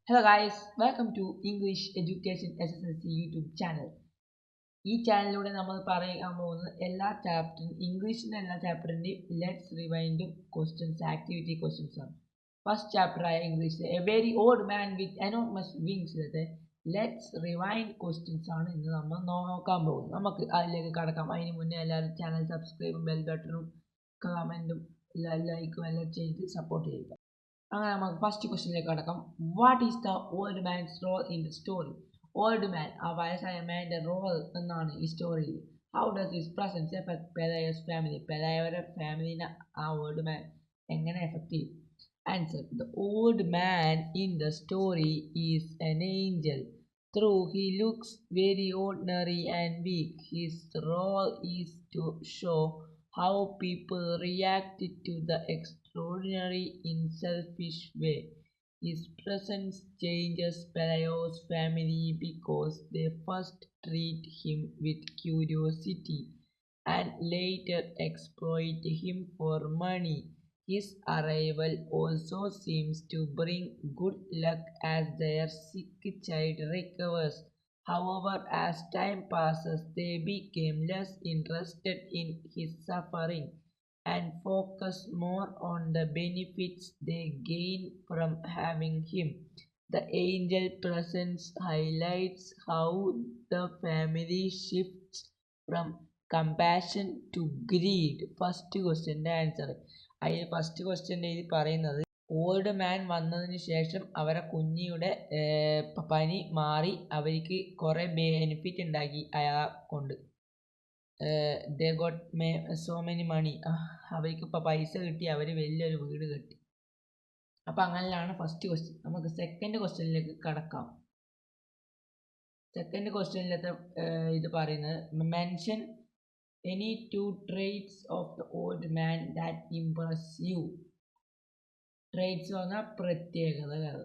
Hello guys, welcome to English Education SSLC YouTube channel. ഈ ചാനലിലൂടെ നമ്മൾ പറയാൻ പോകുന്നത് എല്ലാ ചാപ്റ്ററും ഇംഗ്ലീഷിൻ്റെ എല്ലാ ചാപ്റ്ററിൻ്റെയും ലെറ്റ്സ് റിവൈൻഡും ക്വസ്റ്റ്യൻസ് ആക്ടിവിറ്റി ക്വസ്റ്റ്യൻസ് ആണ്. ഫസ്റ്റ് ചാപ്റ്ററായ ഇംഗ്ലീഷിലെ a very old man with enormous വിങ്സിലത്തെ ലെറ്റ്സ് റിവൈൻഡ് ക്വസ്റ്റ്യൻസ് ആണ് ഇന്ന് നമ്മൾ നോക്കാൻ പോകുന്നത്. നമുക്ക് അതിലേക്ക് കടക്കാം. അതിന് മുന്നേ എല്ലാവരും ചാനൽ സബ്സ്ക്രൈബും ബെൽ ബട്ടണും കമൻറ്റും ലൈക്കും എല്ലാം ചെയ്ത് സപ്പോർട്ട് ചെയ്യുക. അങ്ങനെ നമുക്ക് ഫസ്റ്റ് ക്വസ്റ്റ്യനിലേക്ക് കടക്കാം. What is the old man's role in the story? Old man, ആ വയസ്സായ മാൻ്റെ റോൾ എന്നാണ് ഈ സ്റ്റോറിയിൽ. How does his presence affect Pelayo's family? പെലായോയുടെ ഫാമിലിനെ ആ ഓൾഡ് മാൻ എങ്ങനെ എഫക്ട് ചെയ്യും? Answer: the old man in the story is an angel. Though he looks very ordinary and weak, his role is to show how people reacted to the extraordinary in selfish way. His presence changes Pelayo's family because they first treat him with curiosity and later exploit him for money. His arrival also seems to bring good luck as their sick child recovers. However, as time passes, they became less interested in his suffering and focus more on the benefits they gain from having him. The angel presence highlights how the family shifts from compassion to greed. First question answer. അതിൽ first ക്വസ്റ്റ്യൻ്റെ ഇത് പറയുന്നത് old man വന്നതിന് ശേഷം അവരെ കുഞ്ഞിയുടെ പനി മാറി അവർക്ക് കുറേ ബെനിഫിറ്റ് ഉണ്ടാക്കി അയാളെ കൊണ്ട്. ദേ ഗോട്ട് സോ മെനി മണി, അവർക്ക് ഇപ്പോൾ പൈസ കിട്ടി, അവർ വലിയൊരു വീട് കെട്ടി. അപ്പം അങ്ങനെയാണ് ഫസ്റ്റ് ക്വസ്റ്റ്യൻ. നമുക്ക് സെക്കൻഡ് ക്വസ്റ്റ്യനിലേക്ക് കടക്കാം. സെക്കൻഡ് ക്വസ്റ്റ്യനിലത്തെ ഇത് പറയുന്നത് mention any two traits of the old man that impress you. Traits പറഞ്ഞാൽ പ്രത്യേകതകൾ.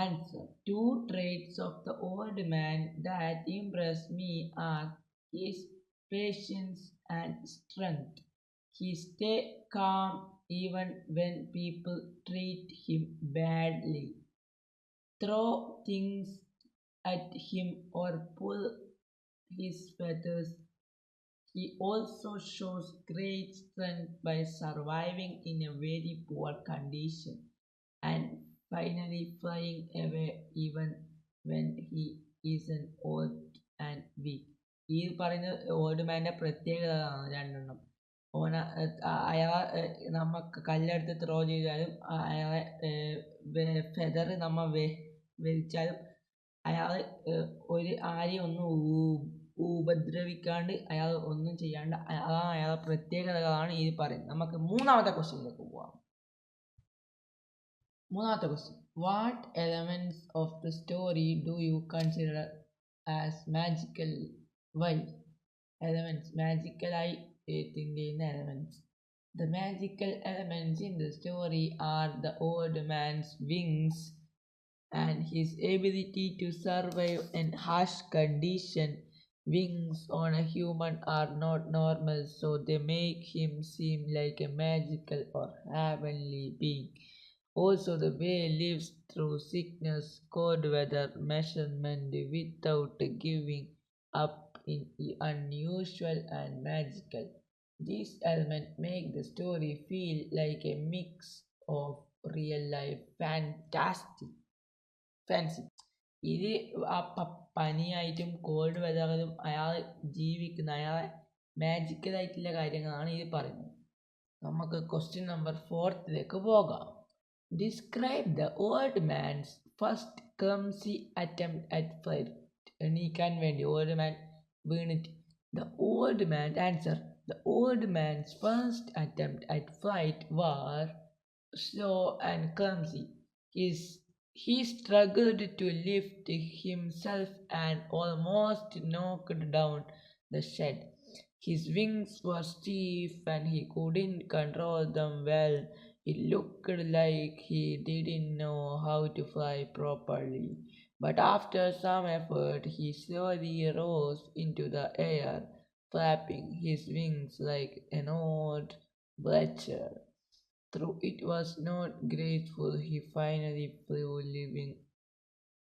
Answer: two traits of the old man that impress me are his patience and strength. He stays calm even when people treat him badly, throw things at him or pull his feathers. He also shows great strength by surviving in a very poor condition and finally flying away even when he isn't old and weak. ഈ പറയുന്ന old മാൻ്റെ പ്രത്യേകതകളാണ് രണ്ടെണ്ണം. അയാളെ നമുക്ക് കല്ലെടുത്ത് throw ചെയ്താലും അയാളെ feather നമ്മൾ വലിച്ചാലും അയാൾ ആരെയും ഒന്നും ഉപദ്രവിക്കാണ്ട് അയാൾ ഒന്നും ചെയ്യാണ്ട് അയാളെ പ്രത്യേകതകളാണ് ഇത് പറയുന്നത്. നമുക്ക് മൂന്നാമത്തെ ക്വസ്റ്റ്യനിലേക്ക് പോവാം. മൂന്നാമത്തെ question: what elements of the story do you consider as magical? Why? Elements, മാജിക്കലായി തിങ്ക് ചെയ്യുന്ന elements. The magical elements in the story are the old man's wings and his ability to survive in harsh conditions. Wings on a human are not normal, so they make him seem like a magical or heavenly being. Also, the way he lives through sickness, cold weather, measurement without giving up is unusual and magical. These elements make the story feel like a mix of real life fancy. ഇത് ആ പനിയായിട്ടും called വെതറിലും അയാൾ ജീവിക്കുന്ന അയാളെ മാജിക്കലായിട്ടുള്ള കാര്യങ്ങളാണ് ഇത് പറയുന്നത്. നമുക്ക് question number 4ലേക്ക് പോകാം. Describe the old man's first clumsy attempt at flight. എണീക്കാൻ വേണ്ടി ഓൾഡ് മാൻ വീണിട്ട്. The old man answer: the old man's first attempt at flight war slow and clumsy. He struggled to lift himself and almost knocked down the shed. His wings were stiff and he couldn't control them well. It looked like he didn't know how to fly properly. But after some effort, he slowly rose into the air, flapping his wings like an old vulture. Though it was not graceful, he finally flew, leaving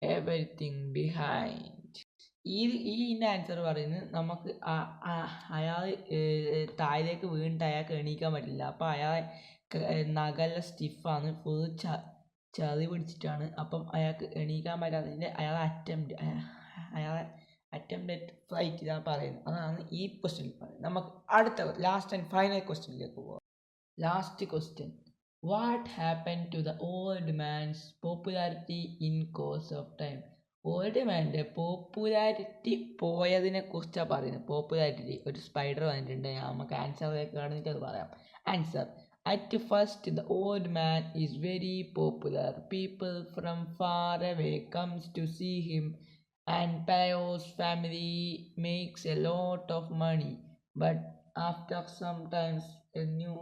everything behind. ഇതിൻ്റെ answer പറയുന്നത് നമുക്ക് അയാൾ താഴേക്ക് വീണിട്ട് അയാൾക്ക് എണീക്കാൻ പറ്റില്ല. അപ്പോൾ അയാളെ നഖല്ല സ്റ്റിഫാണ്, ഫുൾ ചളി പിടിച്ചിട്ടാണ്. അപ്പം അയാൾക്ക് എണീക്കാൻ പറ്റാത്തതിൻ്റെ അയാളെ അറ്റംപ്റ്റ് അറ്റ് ഫ്ലൈറ്റ് ഇതാണ് പറയുന്നത്. അതാണ് ഈ ക്വസ്റ്റ്യനിൽ പറയുന്നത്. നമുക്ക് അടുത്ത ലാസ്റ്റ് ആൻഡ് ഫൈനൽ ക്വസ്റ്റ്യനിലേക്ക് പോകാം. Last question. What happen to the old man's popularity in course of time? Old മാൻ്റെ പോപ്പുലാരിറ്റി പോയതിനെ കുറിച്ചാണ് പറയുന്നത്. പോപ്പുലാരിറ്റി ഒരു സ്പൈഡർ വന്നിട്ടുണ്ട്. നമുക്ക് ആൻസറിലേക്ക് കടന്നിട്ട് അത് പറയാം. Answer. At first, the old man is very popular. People from far away comes to see him, and Payo's family makes a lot of money. But after some time, a new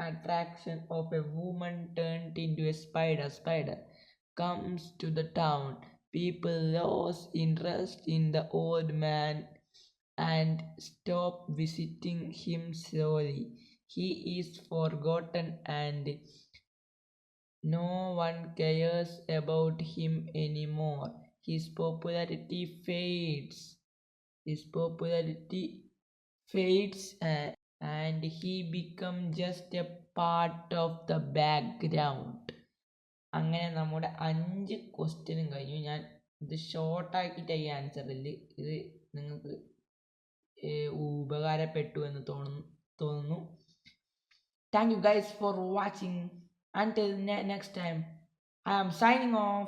attraction of a woman turned into a spider comes to the town. People lose interest in the old man and stop visiting him slowly. He is forgotten and no one cares about him anymore. His popularity fades. And he becomes just a part of the background. അങ്ങനെ നമ്മുടെ 5 ക്വസ്റ്റ്യനും കഴിഞ്ഞു. ഞാൻ ഇത് ഷോർട്ടാക്കിയിട്ട് ഈ ആൻസറിൽ ഇത് നിങ്ങൾക്ക് ഉപകാരപ്പെട്ടു എന്ന് തോന്നുന്നു. Thank you guys for watching. Until next time, I am signing off.